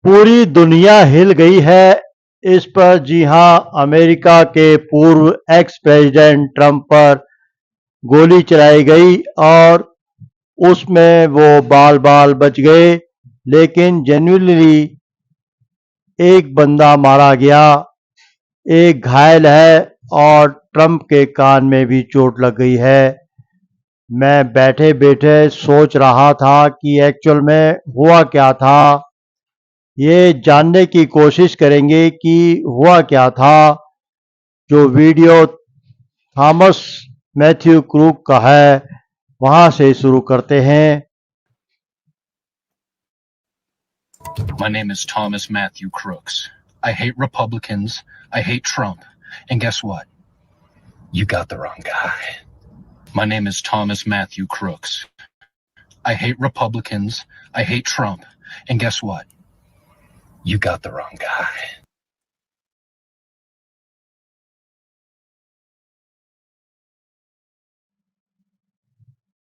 पूरी दुनिया हिल गई है इस पर। जी हां, अमेरिका के पूर्व एक्स प्रेसिडेंट ट्रंप पर गोली चलाई गई और उसमें वो बाल बाल बच गए, लेकिन जेन्युइनली एक बंदा मारा गया, एक घायल है और ट्रंप के कान में भी चोट लग गई है। मैं बैठे बैठे सोच रहा था कि एक्चुअल में हुआ क्या था। ये जानने की कोशिश करेंगे कि हुआ क्या था। जो वीडियो थॉमस मैथ्यू क्रूक का है, वहां से शुरू करते हैं। My name is Thomas Matthew Crooks. I hate Republicans. I hate Trump. And guess what? You got the wrong guy. My name is Thomas Matthew Crooks. I hate Republicans. I hate Trump. And guess what? You got the wrong guy.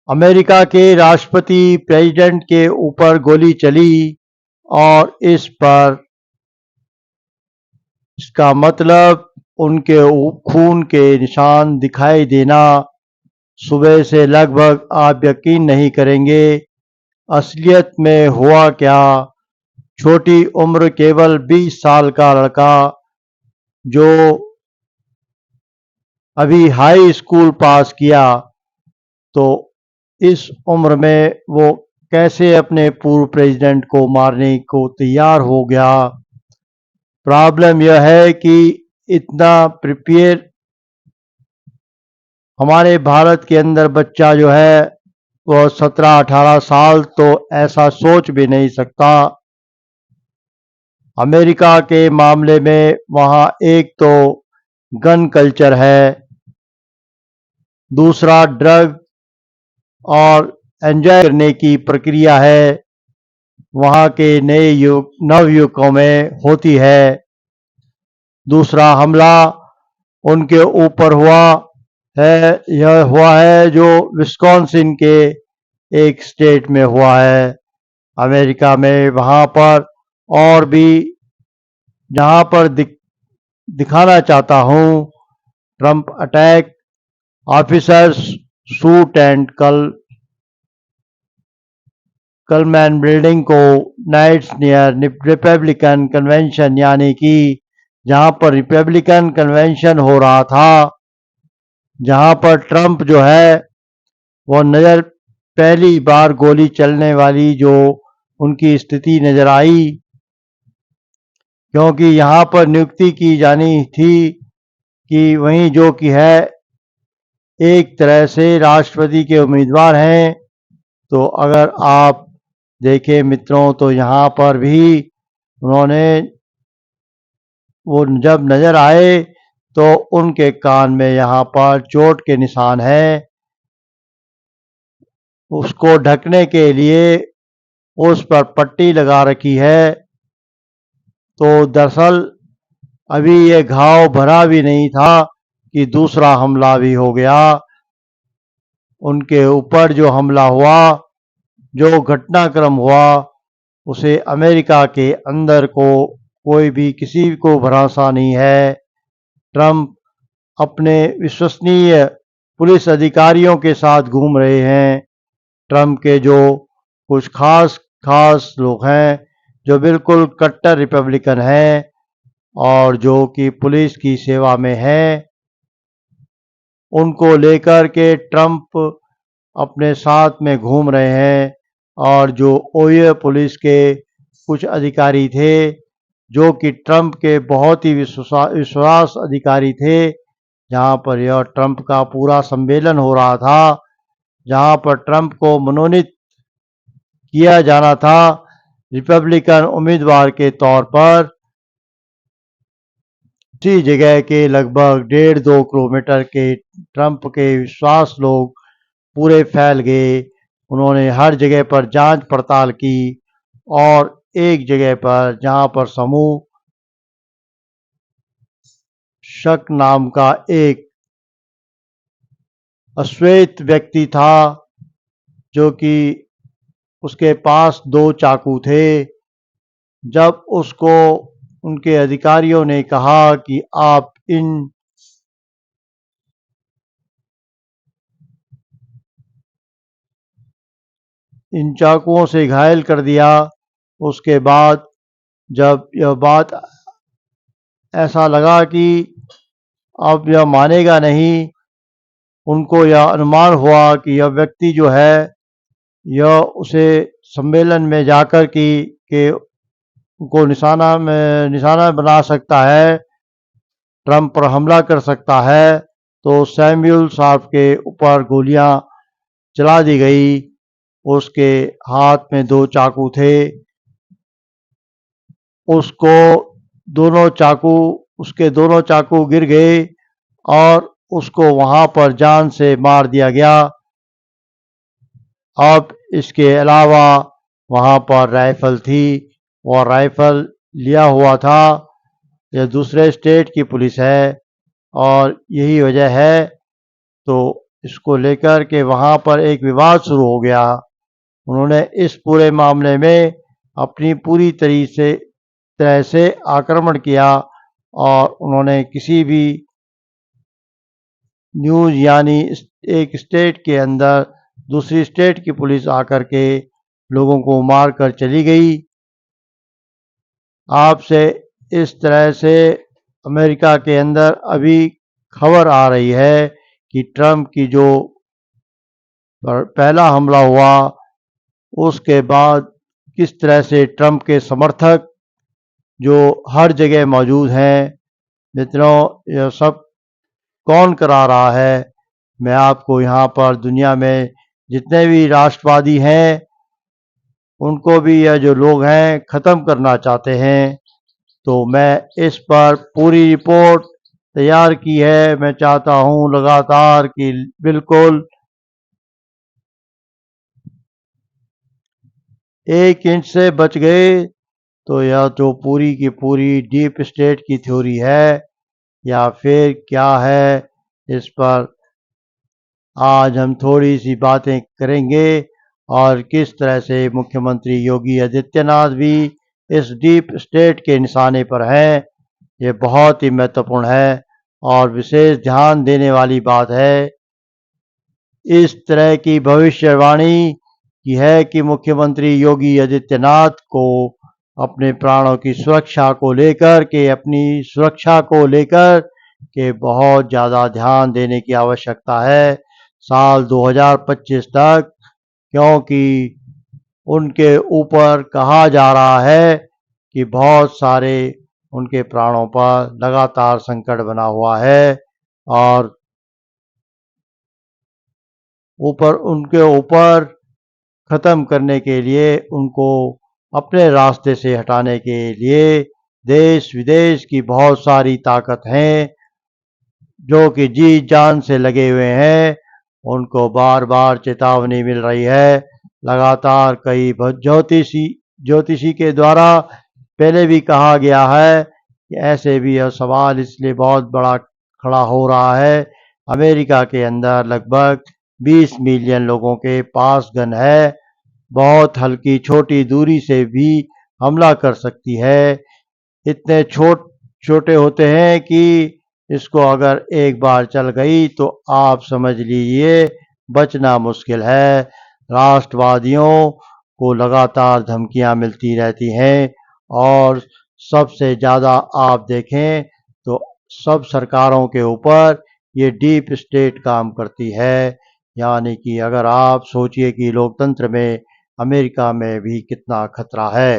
America के राष्ट्रपति president के ऊपर गोली चली और इस पर इसका मतलब उनके खून के निशान दिखाई देना। सुबह से लगभग आप यकीन नहीं करेंगे असलियत में हुआ क्या। छोटी उम्र, केवल 20 साल का लड़का जो अभी हाई स्कूल पास किया, तो इस उम्र में वो कैसे अपने पूर्व प्रेसिडेंट को मारने को तैयार हो गया। प्रॉब्लम यह है कि इतना प्रिपेयर हमारे भारत के अंदर बच्चा जो है वो 17-18 साल तो ऐसा सोच भी नहीं सकता। अमेरिका के मामले में वहाँ एक तो गन कल्चर है, दूसरा ड्रग और एंजॉय करने की प्रक्रिया है वहाँ के नए नवयुवकों में होती है। दूसरा हमला उनके ऊपर हुआ है, यह हुआ है जो विस्कॉन्सिन के एक स्टेट में हुआ है अमेरिका में। वहाँ पर और भी जहाँ पर दिखाना चाहता हूँ, Trump attack officers shoot and कलमैन बिल्डिंग को नाइट्स नियर रिपब्लिकन कन्वेंशन, यानी कि जहां पर रिपब्लिकन कन्वेंशन हो रहा था, जहां पर ट्रंप जो है वो नज़र पहली बार गोली चलने वाली जो उनकी स्थिति नज़र आई, क्योंकि यहाँ पर नियुक्ति की जानी थी कि वहीं जो कि है एक तरह से राष्ट्रपति के उम्मीदवार हैं। तो अगर आप देखें मित्रों, तो यहाँ पर भी उन्होंने वो जब नज़र आए तो उनके कान में यहाँ पर चोट के निशान है। उसको ढकने के लिए उस पर पट्टी लगा रखी है। तो दरअसल अभी ये घाव भरा भी नहीं था कि दूसरा हमला भी हो गया। उनके ऊपर जो हमला हुआ, जो घटनाक्रम हुआ, उसे अमेरिका के अंदर को कोई भी किसी को भरोसा नहीं है। ट्रंप अपने विश्वसनीय पुलिस अधिकारियों के साथ घूम रहे हैं। ट्रंप के जो कुछ खास लोग हैं जो बिल्कुल कट्टर रिपब्लिकन हैं और जो कि पुलिस की सेवा में हैं, उनको लेकर के ट्रंप अपने साथ में घूम रहे हैं। और जो ओहियो पुलिस के कुछ अधिकारी थे जो कि ट्रंप के बहुत ही विश्वास अधिकारी थे, जहां पर यह ट्रंप का पूरा सम्मेलन हो रहा था, जहां पर ट्रंप को मनोनीत किया जाना था रिपब्लिकन उम्मीदवार के तौर पर। उसी जगह के लगभग 1.5-2 किलोमीटर के ट्रंप के विश्वास लोग पूरे फैल गए। उन्होंने हर जगह पर जांच पड़ताल की और एक जगह पर जहां पर समूह शक नाम का एक अश्वेत व्यक्ति था, जो कि उसके पास 2 चाकू थे, जब उसको उनके अधिकारियों ने कहा कि आप इन चाकुओं से घायल कर दिया, उसके बाद जब यह बात ऐसा लगा कि अब यह मानेगा नहीं, उनको यह अनुमान हुआ कि यह व्यक्ति जो है यह उसे सम्मेलन में जाकर के उनको निशाना बना सकता है, ट्रंप पर हमला कर सकता है। तो सैमुअल साहब के ऊपर गोलियां चला दी गई। उसके हाथ में 2 चाकू थे। उसके दोनों चाकू गिर गए और उसको वहां पर जान से मार दिया गया। अब इसके अलावा वहां पर राइफल थी और राइफल लिया हुआ था। यह दूसरे स्टेट की पुलिस है और यही वजह है, तो इसको लेकर के वहां पर एक विवाद शुरू हो गया। उन्होंने इस पूरे मामले में अपनी पूरी तरह से आक्रमण किया और उन्होंने किसी भी न्यूज़ यानी एक स्टेट के अंदर दूसरी स्टेट की पुलिस आकर के लोगों को मार कर चली गई। आपसे इस तरह से अमेरिका के अंदर अभी खबर आ रही है कि ट्रंप की जो पहला हमला हुआ उसके बाद किस तरह से ट्रंप के समर्थक जो हर जगह मौजूद हैं, मित्रों, यह सब कौन करा रहा है? मैं आपको यहाँ पर दुनिया में जितने भी राष्ट्रवादी हैं उनको भी यह जो लोग हैं ख़त्म करना चाहते हैं। तो मैं इस पर पूरी रिपोर्ट तैयार की है। मैं चाहता हूँ लगातार कि बिल्कुल 1 इंच से बच गए तो यह जो पूरी की पूरी डीप स्टेट की थ्योरी है या फिर क्या है, इस पर आज हम थोड़ी सी बातें करेंगे और किस तरह से मुख्यमंत्री योगी आदित्यनाथ भी इस डीप स्टेट के निशाने पर हैं। ये बहुत ही महत्वपूर्ण है और विशेष ध्यान देने वाली बात है। इस तरह की भविष्यवाणी की है कि मुख्यमंत्री योगी आदित्यनाथ को अपने प्राणों की सुरक्षा को लेकर के बहुत ज़्यादा ध्यान देने की आवश्यकता है साल 2025 तक, क्योंकि उनके ऊपर कहा जा रहा है कि बहुत सारे उनके प्राणों पर लगातार संकट बना हुआ है और उनके ऊपर ख़त्म करने के लिए, उनको अपने रास्ते से हटाने के लिए देश विदेश की बहुत सारी ताकत हैं जो कि जी जान से लगे हुए हैं। उनको बार बार चेतावनी मिल रही है। लगातार कई ज्योतिषी के द्वारा पहले भी कहा गया है कि ऐसे भी यह सवाल इसलिए बहुत बड़ा खड़ा हो रहा है। अमेरिका के अंदर लगभग 20 मिलियन लोगों के पास गन है, बहुत हल्की छोटी दूरी से भी हमला कर सकती है। इतने छोटे होते हैं कि इसको अगर एक बार चल गई तो आप समझ लीजिए बचना मुश्किल है। राष्ट्रवादियों को लगातार धमकियां मिलती रहती हैं और सबसे ज़्यादा आप देखें तो सब सरकारों के ऊपर ये डीप स्टेट काम करती है। यानी कि अगर आप सोचिए कि लोकतंत्र में अमेरिका में भी कितना खतरा है।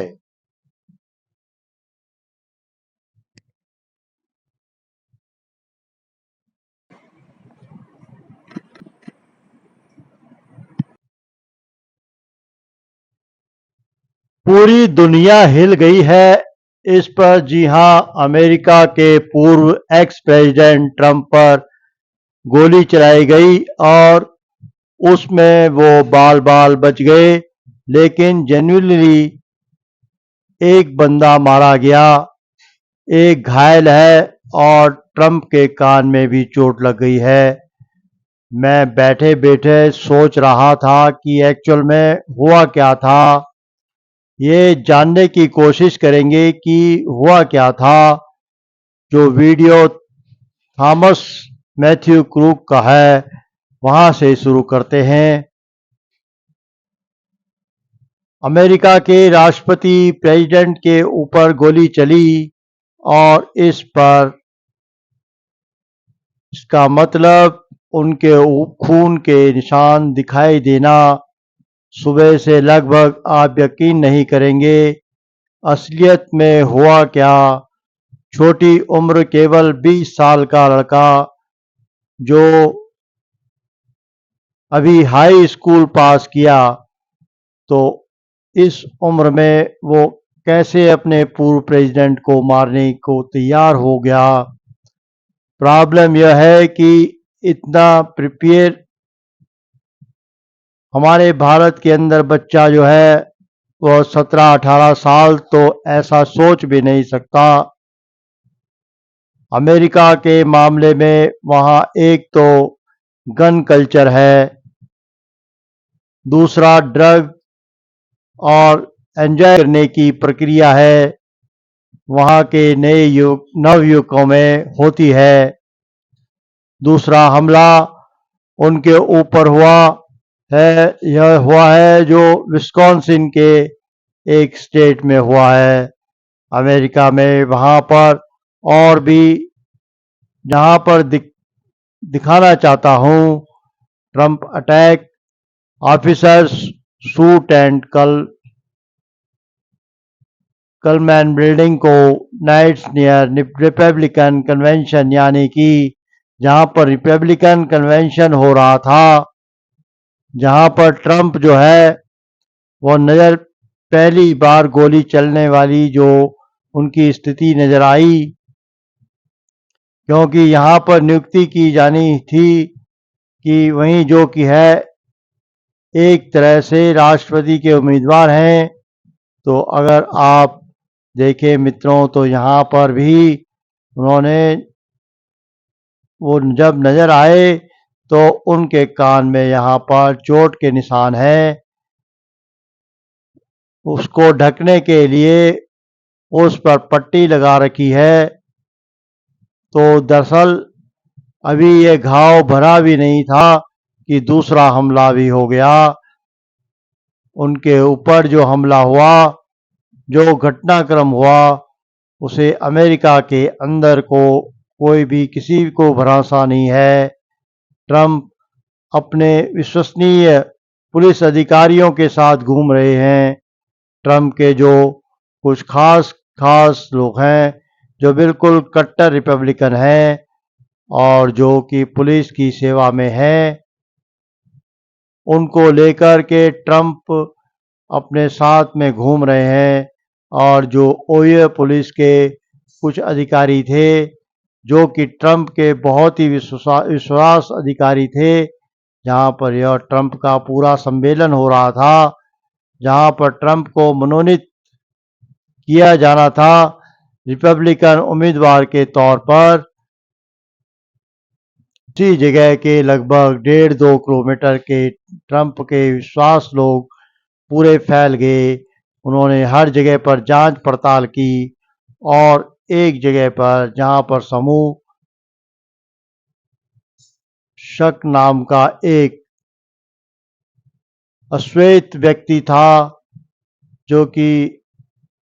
पूरी दुनिया हिल गई है इस पर। जी हां, अमेरिका के पूर्व एक्स प्रेसिडेंट ट्रंप पर गोली चलाई गई और उसमें वो बाल बाल बच गए, लेकिन जेन्युइनली एक बंदा मारा गया, एक घायल है और ट्रंप के कान में भी चोट लग गई है। मैं बैठे बैठे सोच रहा था कि एक्चुअल में हुआ क्या था। ये जानने की कोशिश करेंगे कि हुआ क्या था। जो वीडियो थॉमस मैथ्यू क्रूक का है, वहां से शुरू करते हैं। अमेरिका के राष्ट्रपति प्रेसिडेंट के ऊपर गोली चली और इसका मतलब उनके खून के निशान दिखाई देना। सुबह से लगभग आप यकीन नहीं करेंगे असलियत में हुआ क्या। छोटी उम्र, केवल 20 साल का लड़का जो अभी हाई स्कूल पास किया, तो इस उम्र में वो कैसे अपने पूर्व प्रेसिडेंट को मारने को तैयार हो गया। प्रॉब्लम यह है कि इतना प्रिपेयर हमारे भारत के अंदर बच्चा जो है वो 17-18 साल तो ऐसा सोच भी नहीं सकता। अमेरिका के मामले में वहाँ एक तो गन कल्चर है, दूसरा ड्रग और एंजॉय करने की प्रक्रिया है वहाँ के नवयुवकों में होती है। दूसरा हमला उनके ऊपर हुआ है, यह हुआ है जो विस्कॉन्सिन के एक स्टेट में हुआ है अमेरिका में। वहाँ पर और भी जहाँ पर दिखाना चाहता हूँ, Trump attack, officers shoot and कलमैन बिल्डिंग को नाइट्स नियर रिपब्लिकन कन्वेंशन, यानी कि जहाँ पर रिपब्लिकन कन्वेंशन हो रहा था, जहाँ पर ट्रंप जो है वो नज़र पहली बार गोली चलने वाली जो उनकी स्थिति नज़र आई, क्योंकि यहाँ पर नियुक्ति की जानी थी कि वहीं जो कि है एक तरह से राष्ट्रपति के उम्मीदवार हैं। तो अगर आप देखें मित्रों, तो यहाँ पर भी उन्होंने वो जब नज़र आए तो उनके कान में यहाँ पर चोट के निशान हैं। उसको ढकने के लिए उस पर पट्टी लगा रखी है। तो दरअसल अभी ये घाव भरा भी नहीं था कि दूसरा हमला भी हो गया। उनके ऊपर जो हमला हुआ, जो घटनाक्रम हुआ, उसे अमेरिका के अंदर को कोई भी किसी को भरोसा नहीं है। ट्रंप अपने विश्वसनीय पुलिस अधिकारियों के साथ घूम रहे हैं। ट्रंप के जो कुछ खास लोग हैं जो बिल्कुल कट्टर रिपब्लिकन हैं और जो कि पुलिस की सेवा में हैं, उनको लेकर के ट्रंप अपने साथ में घूम रहे हैं। और जो ओहियो पुलिस के कुछ अधिकारी थे जो कि ट्रंप के बहुत ही विश्वास अधिकारी थे, जहां पर यह ट्रंप का पूरा सम्मेलन हो रहा था, जहां पर ट्रंप को मनोनीत किया जाना था रिपब्लिकन उम्मीदवार के तौर पर। उसी जगह के लगभग 1.5-2 किलोमीटर के ट्रंप के विश्वास लोग पूरे फैल गए। उन्होंने हर जगह पर जांच पड़ताल की और एक जगह पर जहां पर समूह शक नाम का एक अश्वेत व्यक्ति था, जो कि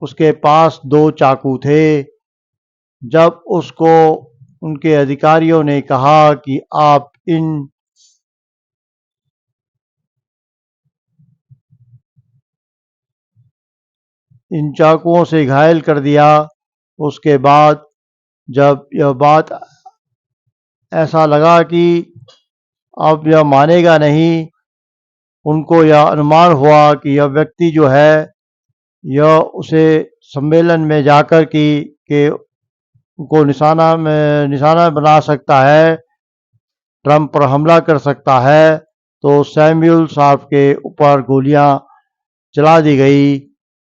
उसके पास 2 चाकू थे। जब उसको उनके अधिकारियों ने कहा कि आप इन चाकुओं से घायल कर दिया, उसके बाद जब यह बात ऐसा लगा कि अब यह मानेगा नहीं, उनको यह अनुमान हुआ कि यह व्यक्ति जो है यह उसे सम्मेलन में जाकर के उनको निशाना बना सकता है, ट्रंप पर हमला कर सकता है। तो सैमुअल साहब के ऊपर गोलियां चला दी गई।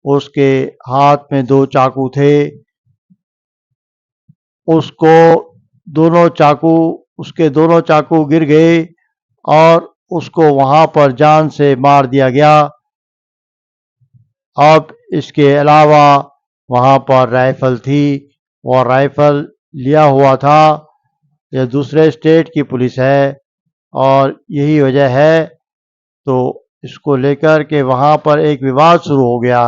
उसके हाथ में 2 चाकू थे। उसके दोनों चाकू गिर गए और उसको वहां पर जान से मार दिया गया। अब इसके अलावा वहाँ पर राइफल थी और राइफल लिया हुआ था। यह दूसरे स्टेट की पुलिस है और यही वजह है, तो इसको लेकर के वहाँ पर एक विवाद शुरू हो गया।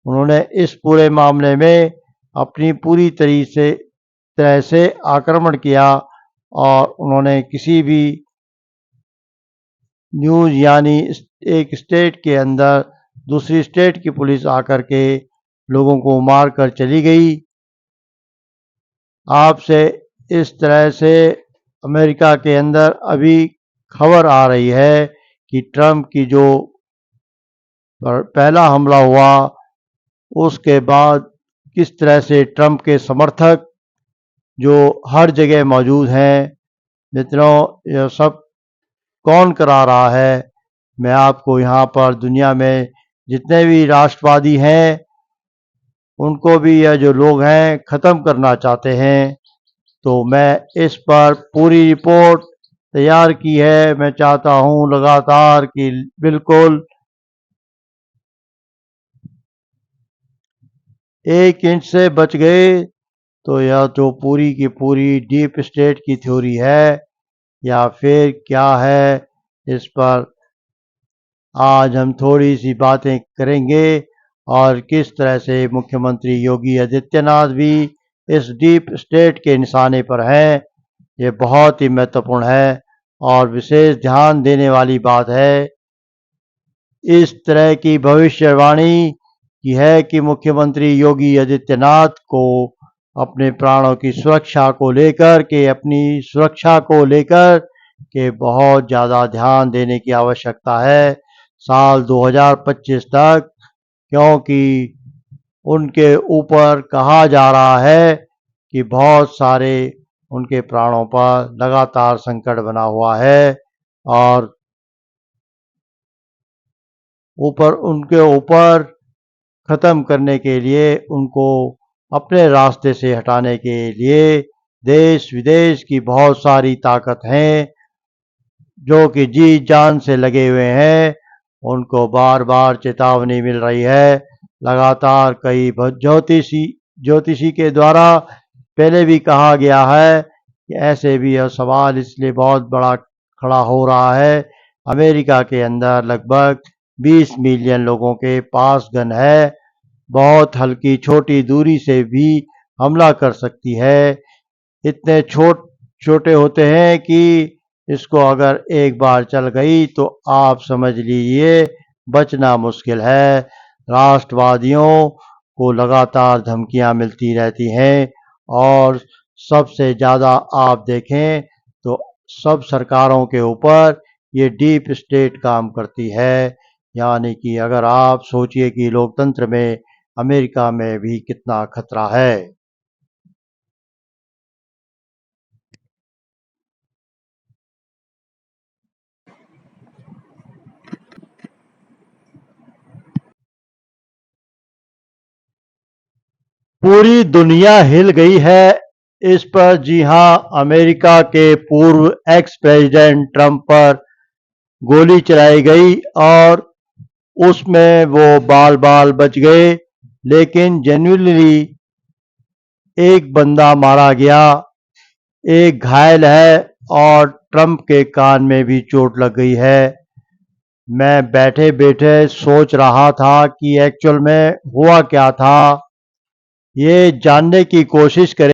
उन्होंने इस पूरे मामले में अपनी पूरी तरह से आक्रमण किया और उन्होंने किसी भी न्यूज़ यानी एक स्टेट के अंदर दूसरी स्टेट की पुलिस आकर के लोगों को मार कर चली गई। आपसे इस तरह से अमेरिका के अंदर अभी खबर आ रही है कि ट्रंप की जो पहला हमला हुआ उसके बाद किस तरह से ट्रंप के समर्थक जो हर जगह मौजूद हैं, जितनों यह सब कौन करा रहा है, मैं आपको यहाँ पर दुनिया में जितने भी राष्ट्रवादी हैं उनको भी यह जो लोग हैं ख़त्म करना चाहते हैं। तो मैं इस पर पूरी रिपोर्ट तैयार की है। मैं चाहता हूँ लगातार कि बिल्कुल 1 इंच से बच गए तो यह जो पूरी की पूरी डीप स्टेट की थ्योरी है या फिर क्या है, इस पर आज हम थोड़ी सी बातें करेंगे और किस तरह से मुख्यमंत्री योगी आदित्यनाथ भी इस डीप स्टेट के निशाने पर हैं। ये बहुत ही महत्वपूर्ण है और विशेष ध्यान देने वाली बात है। इस तरह की भविष्यवाणी की है कि मुख्यमंत्री योगी आदित्यनाथ को अपने प्राणों की सुरक्षा को लेकर के, अपनी सुरक्षा को लेकर के बहुत ज़्यादा ध्यान देने की आवश्यकता है साल 2025 तक, क्योंकि उनके ऊपर कहा जा रहा है कि बहुत सारे उनके प्राणों पर लगातार संकट बना हुआ है और उनके ऊपर ख़त्म करने के लिए, उनको अपने रास्ते से हटाने के लिए देश विदेश की बहुत सारी ताकत हैं जो कि जी जान से लगे हुए हैं। उनको बार बार चेतावनी मिल रही है। लगातार कई ज्योतिषी के द्वारा पहले भी कहा गया है कि ऐसे भी यह सवाल इसलिए बहुत बड़ा खड़ा हो रहा है। अमेरिका के अंदर लगभग 20 मिलियन लोगों के पास गन है, बहुत हल्की छोटी दूरी से भी हमला कर सकती है। इतने छोटे होते हैं कि इसको अगर एक बार चल गई तो आप समझ लीजिए बचना मुश्किल है। राष्ट्रवादियों को लगातार धमकियां मिलती रहती हैं और सबसे ज़्यादा आप देखें तो सब सरकारों के ऊपर ये डीप स्टेट काम करती है। यानी कि अगर आप सोचिए कि लोकतंत्र में अमेरिका में भी कितना खतरा है। पूरी दुनिया हिल गई है इस पर। जी हां, अमेरिका के पूर्व एक्स प्रेसिडेंट ट्रंप पर गोली चलाई गई और उसमें वो बाल बाल बच गए, लेकिन जेन्युइनली एक बंदा मारा गया, एक घायल है और ट्रंप के कान में भी चोट लग गई है। मैं बैठे बैठे सोच रहा था कि एक्चुअल में हुआ क्या था। ये जानने की कोशिश करें